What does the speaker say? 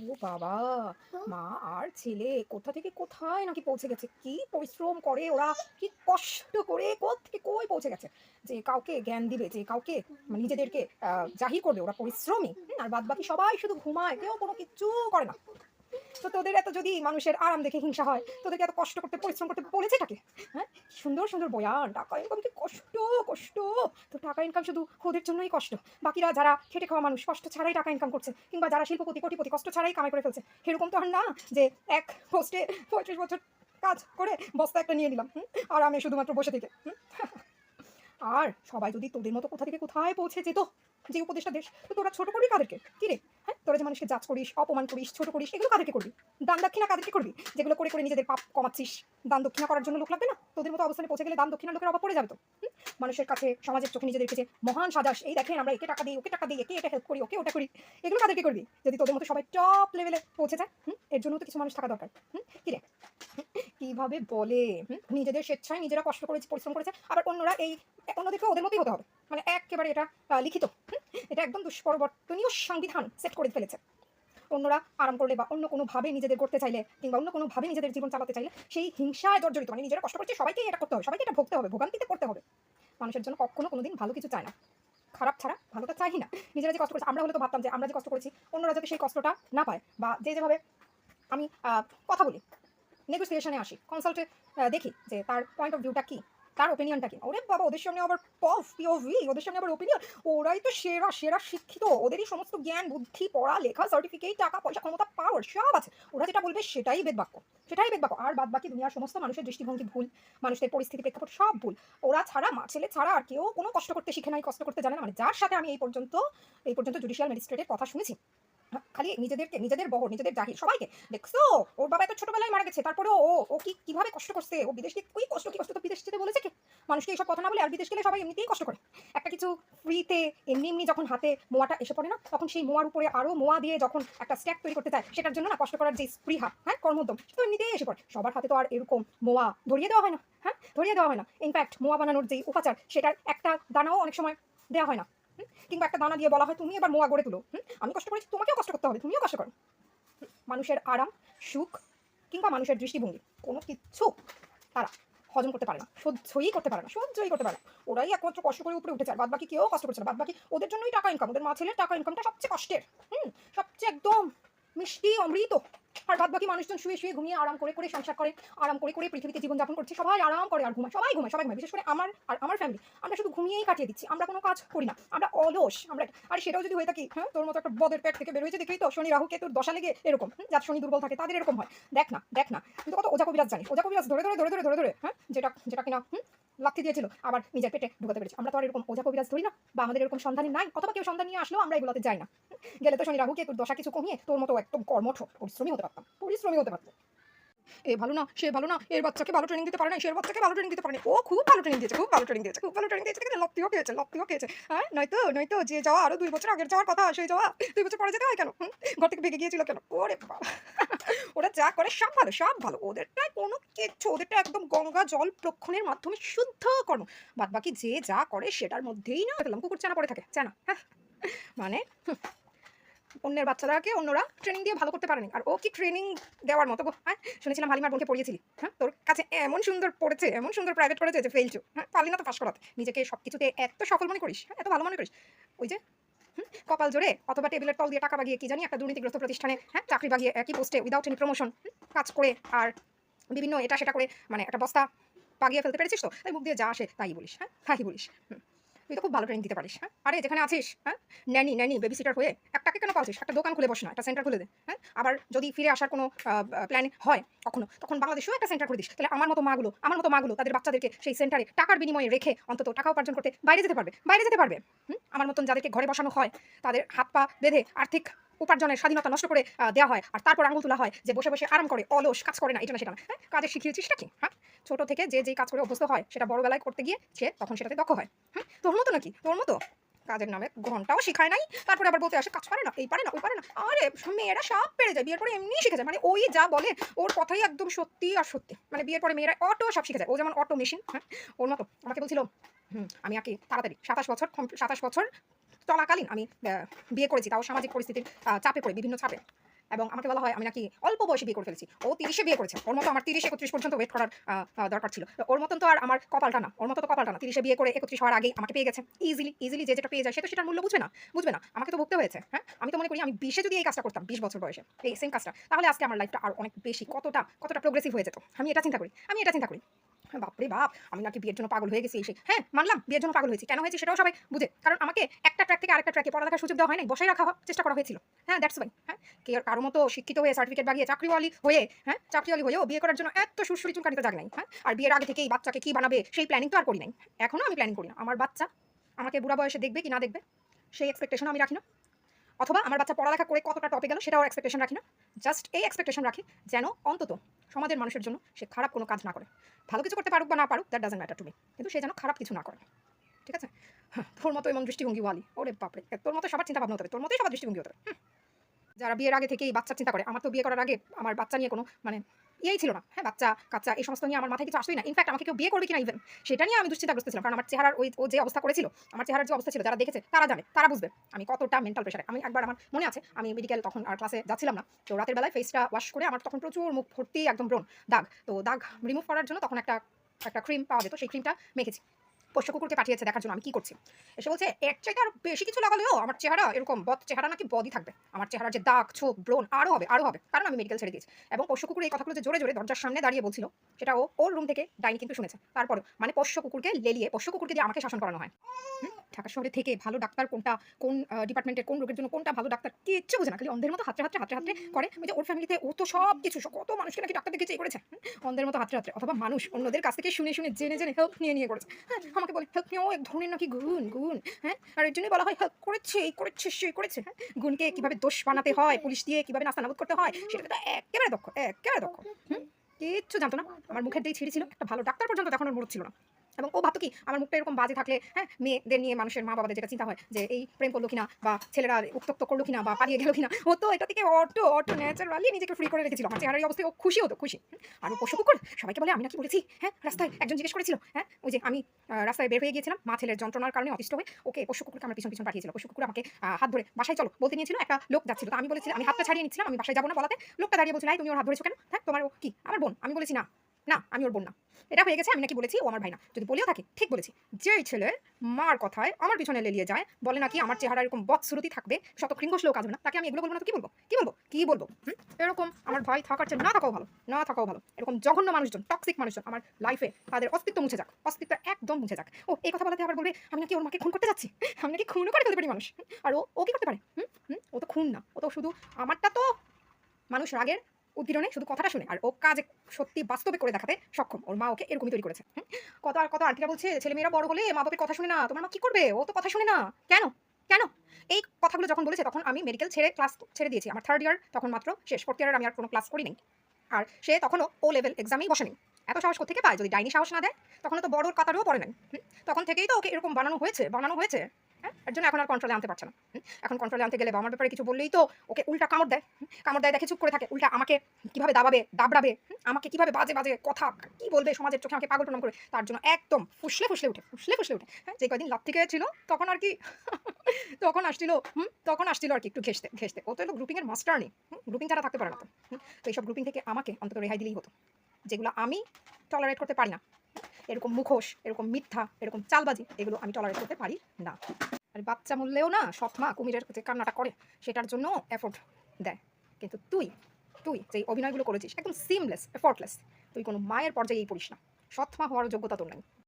ও বাবা! মা আর ছেলে কোথা থেকে কোথায় নাকি পৌঁছে গেছে। কি পরিশ্রম করে ওরা, কি কষ্ট করে কোত্থেকে কই পৌঁছে গেছে। যে কাউকে জ্ঞান দিবে, যে কাউকে নিজেদেরকে জাহির করবে ওরা পরিশ্রমী। আর বাদবাকি সবাই শুধু ঘুমায়। কেউ কোনো কিচ্ছু করে না। তো তোদের এত যদি মানুষের আরাম দেখে হিংসা হয়, তোদেরকে এত কষ্ট করতে পরিশ্রম করতে বলেছে কাকে? হ্যাঁ? সুন্দর, সুন্দর বয়ান, টাকা ইনকাম কি কষ্ট, কষ্ট। তো টাকা ইনকাম শুধু ওদের জন্যই কষ্ট। বাকিরা যারা খেটে খাওয়া মানুষ কষ্ট ছাড়াই টাকা ইনকাম করছে, কিংবা যারা শিল্পপতি, কোটিপতি কষ্ট ছাড়াই কামাই করে ফেলছে। সেরকম তো আর না যে এক পোস্টে ৩৫ বছর কাজ করে বস্তা একটা নিয়ে নিলাম। আরামে শুধুমাত্র বসে থেকে। আর সবাই যদি তোদের মতো কোথা থেকে কোথায় পৌঁছে যেত, যে উপদেশটা দেশ, তো তোরা ছোট করবি কাদেরকে? কি রে? হ্যাঁ, তোরা যে মানুষকে জাজ করিস, অপমান করিস, ছোট করিস, এগুলো কাদেরকে করবি? দান দক্ষিণা কাদেরকে করবি? যেগুলো করে করে নিজেদের পাপ কমাচ্ছিস, দান দক্ষিণা করার জন্য লোক লাগবে না? তোদের মতো অবস্থানে পৌঁছে গেলে দান দক্ষিণার লোকের অভাব পড়ে যাবে তো। মানুষের কাছে, সমাজের চোখে নিজেদেরকে যে মহান সাজাস, এই দেখেন আমরা একে টাকা দিই, ওকে টাকা দিই, একে এটা হেল্প করি, ওকে ওটা করি, এগুলো কাদেরকে করবি? যদি তোদের মতো সবাই টপ লেভেলে পৌঁছে যায়, এর জন্য তো কিছু মানুষ থাকা দরকার। কি রে? কিভাবে বলে, নিজেদের স্বেচ্ছায় নিজেরা কষ্ট করেছে, পরিশ্রম করেছে, আবার অন্যরা এই অন্যদেরকে ওদের মতোই হতে হবে। মানে একেবারে এটা লিখিত। এটা একদম দুষ্পরিবর্তনীয় সংবিধান সেট করে ফেলেছে। অন্যরা আরাম করলে বা অন্য কোনোভাবে নিজেদের করতে চাইলে, কিংবা অন্য কোনোভাবে নিজেদের জীবন চালাতে চাইলে, সেই হিংসায় জর্জরিত, মানে নিজেরা কষ্ট করছে সবাইকেই এটা করতে হবে, সবাইকে এটা ভুগতে হবে, ভোগান্তিতে করতে হবে। মানুষের জন্য কখনো কোনোদিন ভালো কিছু চায় না, খারাপ ছাড়া ভালোটা চাই না। নিজেরা যে কষ্ট করেছি, আমরা হলে তো ভাবতাম যে আমরা যে কষ্ট করেছি অন্যরা যাতে সেই কষ্টটা না পায়, বা যে যেভাবে আমি কথা বলি, নেগোসিয়েশনে আসি, কনসাল্টে দেখি যে তার পয়েন্ট অফ ভিউটা কি, তার ওপিনিয়নটা কি। ওরে বাবা, ওদের সামনে আবার পিওভি, ওদের সামনে আবার ওপিনিয়ন। ওরাই তো সেরা সেরা শিক্ষিত, ওদেরই সমস্ত জ্ঞান, বুদ্ধি, পড়া লেখা, সার্টিফিকেট, টাকা পয়সা, ক্ষমতা, পাওয়ার সব আছে। ওরা যেটা বলবে সেটাই বেদবাক্য, সেটাই বেদবাক্য। আর বাদ বাকি দুনিয়ার সমস্ত মানুষের দৃষ্টিভঙ্গি ভুল, মানুষের পরিস্থিতি, প্রেক্ষাপট সব ভুল। ওরা ছাড়া, মা ছেলে ছাড়া আর কেউ কোনো কষ্ট করতে শিখে নাই, কষ্ট করতে জানে না। মানে যার সাথে আমি এই পর্যন্ত জুডিশিয়াল ম্যাজিস্ট্রেটের কথা শুনেছি, খালি নিজেদেরকে, নিজেদের বহর, নিজেদের জাহির, সবাইকে দেখছো, ওর বাবা এত ছোটবেলায় মারা গেছে, তারপরেও ও ও কি কিভাবে কষ্ট করছে, ও বিদেশ গিয়ে কি কষ্ট, কি কষ্ট, তো বিদেশ যেতে বলেছে কি? মানুষকে এইসব কথা না বলে, আর বিদেশ গেলে সবাই এমনিতেই কষ্ট করে। একটা কিছু ফ্রিতে এমনি এমনি যখন হাতে মোয়াটা এসে পড়ে না, তখন সেই মোয়ার উপরে আরো মোয়া দিয়ে যখন একটা স্ট্যাক তৈরি করতে চায়, সেটার জন্য না কষ্ট করার যে স্পৃহা, কর্মোদ্যম, সেটা তো এমনিতেই এসে পড়ে। সবার হাতে তো আর এরকম মোয়া ধরিয়ে দেওয়া হয় না। ধরিয়ে দেওয়া হয় না। ইনফ্যাক্ট মোয়া বানানোর যে উপাচার, সেটার একটা দানাও অনেক সময় দেওয়া হয় না। কিংবা একটা দানা দিয়ে বলা হয় তুমি এবার মোয়া গড়ে তুলো। আমি কষ্ট করেছি, তোমাকেও কষ্ট করতে হবে, তুমিও কষ্ট করো। মানুষের আরাম, সুখ, কিংবা মানুষের দৃষ্টিভঙ্গি কোনো কিচ্ছু তারা হজম করতে পারে না, সহ্যই করতে পারে না, সহ্যই করতে পারে না। ওরাই একমাত্র কষ্ট করে উপরে উঠেছে, আর বাদ বাকি কেউ কষ্ট করছে না। বাদ বাকি ওদের জন্যই টাকা ইনকাম, ওদের মা ছেলের টাকা ইনকামটা সবচেয়ে কষ্টের। সবচেয়ে একদম মিষ্টি অমৃত। আর বাদ বাকি মানুষজন শুয়ে শুয়ে ঘুমিয়ে আরাম করে করে সংসার করে, আরাম করে করে পৃথিবীতে জীবনযাপন করছে। সবাই আরাম করে আর ঘুমায়, সবাই ঘুমায়, সবাই ঘুমায়। বিশেষ করে আমার ফ্যামিলি, আমরা শুধু ঘুমিয়েই কাটিয়ে দিচ্ছি, আমরা কোনো কাজ করি না, আমরা অলস। আমরা আর সেটাও যদি হয়ে থাকি, তোর মতো একটা বদের পেট থেকে বের হয়েছে দেখেই তো শনি রাহু কেতুর দশা লেগে এরকম, যার শনি দুর্বল থাকে তাদের এরকম হয়। দেখ না, দেখ না, কিন্তু কত ওজা কবিরাজ জানি, ওজা কবিরাজ ধরে ধরে ধরে ধরে ধরে ধরে যেটা যেটা কিনা লাথি দিয়েছিল আবার নিজের পেটে ঢুকাতে পেরেছি। আমরা তো আর এরকম ওঝা কবিরাজ ধরি না, বা আমাদের এরকম সন্ধানী নাই, অথবা কেউ সন্ধান নিয়ে আসলেও আমরা এগুলোতে যাই না। গেলে তো শনি রাহু কেতুর দশা কিছু কমিয়ে তোর মতো একদম কর্মঠ পরিশ্রমী হতে পারতাম, পরিশ্রমী হতে পারতাম। এ ভালো না, সে ভালো না, এর বাচ্চাকে ভালো ট্রেনিং দিতে পারে না, সে বাচ্চাকে ভালো ট্রেনিং দিতে পারে না। ও খুব ভালো ট্রেনিং দিয়েছে, খুব ভালো ট্রেনিং দিয়েছে, খুব ভালো ট্রেনিং দিয়েছে, কিন্তু লপ্তিও খেয়েছে, লপ্তিও খেয়েছে। নয়তো নয়তো যে যাওয়া আরো 2 বছর আগের যাওয়ার কথা, সেই যাওয়া 2 বছর পরে যেতে হয় কেন? ঘর থেকে ভেগে গিয়েছিল কেন? ওরে বাবা! ওরা যা করে সব ভালো, সব ভালো। ওদেরটা কোনো কিচ্ছু, ওদেরটা একদম গঙ্গা জল প্রক্ষণের মাধ্যমে শুদ্ধ কর্ম। বাদ বাকি যে যা করে সেটার মধ্যেই না পেলাম কুকুর চানা পড়ে থাকে, চানা। মানে অন্যের বাচ্চাদেরকে অন্যরা ট্রেনিং দিয়ে ভালো করতে পারেনি, আর ও কি ট্রেনিং দেওয়ার মতো গো? শুনেছিলাম হালিমার বোনকে পড়িয়েছিলি, তোর কাছে এমন সুন্দর পড়েছে, এমন সুন্দর প্রাইভেট করেছে যে ফেলছো, পারলি না তো পাশ করাতে। নিজেকে সব কিছুতে এত সফল মনে করিস, এত ভালো মনে করিস। ওই যে কপাল জোরে অথবা টেবিলের তল দিয়ে টাকা বাগিয়ে কি জানি একটা দুর্নীতিগ্রস্ত প্রতিষ্ঠানে চাকরি বাগিয়ে একই পোস্টে উইদাউট এনি প্রমোশন কাজ করে, আর বিভিন্ন এটা সেটা করে, মানে একটা বস্তা বাগিয়ে ফেলতে পেরেছিস তো, তাই মুখ দিয়ে যা আসে তাই বলিস, তাই বলিস। তুই তো খুব ভালো ট্রেনিং দিতে পারিস। আরে যেখানে আছিস, ন্যানি ন্যানি বেবি সিটার হয়ে একটাকে কেন পালছিস? একটা দোকান খুলে বস না, একটা সেন্টার খুলে দে। আবার যদি ফিরে আসার কোনো প্ল্যান হয় কখনো, তখন বাংলাদেশেও একটা সেন্টার করে দিস। তাহলে আমার মতো মাগুলো তাদের বাচ্চাদেরকে সেই সেন্টারে টাকার বিনিময়ে রেখে অন্তত টাকা উপার্জন করতে বাইরে যেতে পারবে, বাইরে যেতে পারবে। আমার মতন যাদেরকে ঘরে বসানো হয়, তাদের হাত পা বেঁধে আর্থিক উপার্জনের স্বাধীনতা নষ্ট করে দেওয়া হয়, আর তারপর আঙুল তোলা হয় যে বসে বসে আরাম করে, অলস, কাজ করে না, এটা না সেটা না। কাজে শিখিয়েছিসটা কি? ছোট থেকে যে যেই কাজ করে অভ্যস্ত হয়, সেটা বড়বেলায় করতে গিয়ে সে তখন সেটাতে দক্ষ হয়। তোর মতো নাকি, তোর মতো কাজের নামে ঘন্টাও শিখায় নাই, তারপরে আবার বলতে আসে কাজ পারে না, এই পারে না, ওই পারে না। আরে মেয়েরা সব পেরে যায়, বিয়ের পরে এমনি শিখে যায়। মানে ওই যা বলে ওর কথাই একদম সত্যি আর সত্যি। মানে বিয়ের পরে মেয়েরা অটো সব শিখে যায়, ও যেমন অটো মেশিন। ওর মতো আমাকে বলছিল আমি আর কি তাড়াতাড়ি 27 বছর চলাকালীন আমি বিয়ে করেছি, তাও সামাজিক পরিস্থিতির চাপে পড়ে, বিভিন্ন চাপে। এবং আমাকে বলা হয় আমি নাকি অল্প বয়সে বিয়ে করে ফেলেছি। ও ৩০-এ বিয়ে করেছে। ওর মতো আমার ৩০-৩১ পর্যন্ত ওয়েট করার দরকার ছিল। তো ওর মতন তো আর আমার কপালটা না। ওর মতো তো কপালটা না। ৩০-এ বিয়ে করে ৩১ হওয়ার আগেই আমাকে পেয়ে গেছে। ইজিলি যে যেটা পেয়ে যায় সে তো সেটার মূল্য বুঝবে না। বুঝবে না। আমাকে তো ভুগতে হয়েছে। হ্যাঁ? আমি তো মনে করি আমি ২০-এ যদি এই কাজটা করতাম ২০ বছর বয়সে, এই সেম কাজটা, তাহলে আজকে আমার লাইফটা আরো অনেক বেশি কতটা প্রোগ্রেসিভ হয়ে যেত। আমি এটা চিন্তা করি। বাপরে বাপ! আমি নাকি বিয়ের জন্য পাগল হয়ে গেছি এই সেই। হ্যাঁ, মানলাম বিয়ের জন্য পাগল হয়েছি। কেন হয়েছি সেটাও সবাই বুঝে। কারণ আমাকে একটা ট্র্যাক থেকে আরেকটা ট্র্যাকে পড়ালেখার সুযোগ দেওয়া হয় নাই। বসায় রাখা চেষ্টা করা হয়েছিল। হ্যাঁ, দ্যাটস ওয়াই। হ্যাঁ? কারো মতো শিক্ষিত হয়ে সার্টিফিকেট বাগিয়ে চাকরিওয়ালি হয়েও বিয়ে করার জন্য এত সুড়সুড়ি চুলকানিতে জাগ নাই। হ্যাঁ? আর বিয়ের আগে থেকেই বাচ্চাকে কি বানাবে সেই প্ল্যানিং তো আর করি নাই। এখনো আমি প্ল্যানিং করি না। আমার বাচ্চা আমাকে বুড়া বয়সে দেখবে কি না দেখবে সেই এক্সপেকটেশন আমি রাখি না। অথবা আমার বাচ্চা পড়ালেখা করে কতটা টপে গেল সেটাও এক্সপেকটেশন রাখি না। জাস্ট এই এক্সপেকটেশন রাখি যেন অন্তত সমাজের মানুষের জন্য সে খারাপ কোনো কাজ না করে। ভালো কিছু করতে পারুক বা না পারুক that doesn't matter to me. কিন্তু সে যেন খারাপ কিছু না করে। ঠিক আছে? হ্যাঁ, তোর মতো এমন দৃষ্টিভঙ্গি ওয়ালি। ওরে বাপরে! তোর মতো সবার চিন্তা ভাবনা হতে হবে। তোর মতোই সবার দৃষ্টিভঙ্গি হতে হবে। যারা বিয়ের আগে থেকেই বাচ্চার চিন্তা করে, আমার তো বিয়ে করার আগে আমার বাচ্চা নিয়ে কোনো মানে ইয়েই ছিল না। হ্যাঁ, বাচ্চা-কাচ্চা এই সমস্ত নিয়ে আমার মাথায় কিছু আসেই না। ইনফ্যাক্ট আমাকে কেউ বিয়ে করবে কিনা ইভেন সেটা নিয়ে আমি দুশ্চিন্তাগ্রস্ত ছিলাম। কারণ আমার চেহারার ও যে অবস্থা করেছিল, আমার চেহারার যে অবস্থা ছিল যারা দেখেছে তারা জানে, তারা বুঝবে আমি কতটা মেন্টাল প্রেশারে। আমি একবার আমার মনে আছে আমি মেডিকেল তখন আর ক্লাসে যাচ্ছিলাম না। তো রাতের বেলায় ফেসটা ওয়াশ করে আমার তখন প্রচুর মুখ ভর্তি একদম ব্রণ, দাগ। তো দাগ রিমুভ করার জন্য তখন একটা ক্রিম পাওয়া যেত। সেই ক্রিমটা মেখেছি। পোষ্য কুকুরকে পাঠিয়েছে দেখার জন্য আমি কি করছি। এসে বলছে এর চাইতে আর বেশি কিছু লাগালেও আমার চেহারা এরকম চেহারা নাকি বদই থাকবে। আমার চেহারার যে দাগ, ছোপ, ব্রণ আরো হবে। কারণ আমি মেডিকেল ছেড়ে দিয়েছি। এবং পোষ্য কুকুর এই কথাগুলো যে জোরে দরজার সামনে দাঁড়িয়ে বলছিল, সেটা ওর রুম থেকে ডাইনি কিন্তু শুনেছে। তারপরেও মানে পোষ্য কুকুরকে লেলিয়ে পোষ্য কুকুরকে দিয়ে আমাকে শাসন করানো হয়। ঢাকা শহরে থেকে ভালো ডাক্তার কোনটা, কোন ডিপার্টমেন্টের কোন রোগের জন্য কোনটা ভালো ডাক্তার কিচ্ছু বোঝে না। খালি অন্ধের মতো হাতড়ে করে। ওই যে ওর ফ্যামিলিতে ও তো সবকিছু কত মানুষকে নাকি ডাক্তার দেখিয়েছে করেছে। অন্ধের মতো হাতড়ে অথবা মানুষ অন্যদের কাছ থেকে শুনে জেনে হেল্প নিয়ে করেছে। হ্যাঁ, আমাকে বলে হেল্প নিয়েও এক ধরনের নাকি গুণ। হ্যাঁ, আর এর জন্যই বলা হয় হেল্প করেছে, এই করেছে, সেই করেছে। হ্যাঁ, গুণকে কিভাবে দোষ বানাতে হয়, পুলিশ দিয়ে কিভাবে নাস্তানাবুদ করতে হয় সেটা তো একেবারে দক্ষ। কিচ্ছু জানতো না। আমার মুখের দিয়ে ছিঁড়ি ছিল। একটা ভালো ডাক্তার পর্যন্ত তখন ওর মুরুদ ছিল না। এবং ও ভাবতো কি আমার মুখটা এরকম বাজে থাকলে, হ্যাঁ, মেয়েদের নিয়ে মানুষের মা বাবাদের যেটা চিন্তা হয় যে এই প্রেম করলো কিনা বা ছেলেরা উত্ত্যক্ত করলো কিনা বা পালিয়ে গেল কিনা, ও তো এটা থেকে অটো ন্যাচারালি নিজেকে ফ্রি করে রেখেছিল। আমার চেহারার এই অবস্থায় ও খুশি হতো। আর ও পশু কুকুর সবাইকে বলে আমি নাকি বলেছি। হ্যাঁ, রাস্তায় একজন জিজ্ঞেস করেছিল, হ্যাঁ, ওই যে আমি রাস্তায় বের হয়ে গিয়েছিলাম মা ছেলের যন্ত্রণার কারণে অতিষ্ঠ হয়ে ওকে পশু কুকুরকে আমার পিছন পাঠিয়েছিল। পশু কুকুর আমাকে হাত ধরে বাসায় চলো বলতে নিয়েছিল। একটা লোক যাচ্ছিল। তো আমি বলেছিলাম আমি হাতটা ছাড়িয়ে নিচ্ছিলাম, আমি বাসায় যাবো না বলাতে লোকটা দাঁড়িয়ে বলছিল তুমি ওর হাত ধরেছো কেন? হ্যাঁ, তোমার ও কি আমার বোন? আমি বলেছি না আমি ওর বোন না। এটা হয়ে গেছে আমি নাকি বলেছি ও আমার ভাই না। যদি বলেও থাকি ঠিক বলেছি। যেই ছেলে মার কথায় আমার পিছনে লেলিয়ে যায়, বলে নাকি আমার চেহারা এরকম বদসুরতি থাকবে, শত ঘৃঙ্গসলেও কাজ হবে না, তাকে আমি এগুলো বলবো না তো কি বলবো? এরকম আমার ভাই থাকার চেয়ে না থাকাও ভালো। এরকম জঘন্য মানুষজন, টক্সিক মানুষজন আমার লাইফে তাদের অস্তিত্ব মুছে যাক। অস্তিত্ব একদম মুছে যাক। ও এই কথা বলাতে আবার বলবে আমি নাকি ওর মাকে খুন করতে যাচ্ছি। আমি নাকি খুনও করে ফেলতে পারি মানুষ। আর ও কি করতে পারে? ও তো খুন না। ও তো শুধু আমারটা তো মানুষ রাগের উদ্গীরণে শুধু কথাটা শুনে, আর ও কাজে সত্যি বাস্তবে করে দেখাতে সক্ষম। ওর মা ওকে এরকমই তৈরি করেছে। কত আন্টিরা বলছে ছেলেমেয়েরা বড় হলে মা বাপের কথা শুনে না। তোমার মা কি করবে? ও তো কথা শুনে না। কেন? এই কথাগুলো যখন বলেছে তখন আমি মেডিকেল ক্লাস ছেড়ে দিয়েছি। আমার 3rd ইয়ার তখন মাত্র শেষ। 4th ইয়ারের আমি আর কোনো ক্লাস করি নাই। আর সে তখনও ও লেভেল এক্সামেই বসেনি। এত সাহস কোত্থেকে পায়? যদি ডাইনি সাহস না দেয় তখন তো বড়োর কাতারেও পড়ে নাই। তখন থেকেই তো ওকে এরকম বানানো হয়েছে। হ্যাঁ, এর জন্য এখন আর কন্ট্রোলে আনতে পারছে না। এখন কন্ট্রোলে আনতে গেলে বা আমার ব্যাপারে কিছু বললেই তো ওকে উল্টা কামড় দেয় দেখে চুপ করে থাকে। উল্টা আমাকে কিভাবে দাবড়াবে, আমাকে কিভাবে বাজে কথা কি বলবে সমাজের চোখে আমাকে পাগল প্রণাম করে, তার জন্য একদম ফুসলে উঠে। হ্যাঁ, যে কয়দিন লাথি খেয়েছিল তখন আর কি তখন আসছিল আর কি একটু ঘেঁষতে। ও তো এলো গ্রুপিং এর মাস্টার নেই। গ্রুপিং ছাড়া থাকতে পারে না তো। তো এইসব গ্রুপিং থেকে আমাকে অন্তত রেহাই দিলেই হতো। যেগুলো আমি টলারেট করতে পারি না, এরকম মুখোশ, এরকম মিথ্যা, এরকম চালবাজি, এগুলো আমি টলারেট করতে পারি না। আর বাচ্চা মূল্যেও না সৎ মা কুমিরের যে কান্নাটা করে সেটার জন্য এফোর্ট দেয়। কিন্তু তুই যেই অভিনয়গুলো করেছিস একদম সিমলেস, এফোর্টলেস। তুই কোনো মায়ের পর্যায়েই পড়িস না। সৎ মা হওয়ার যোগ্যতা তোর নাই।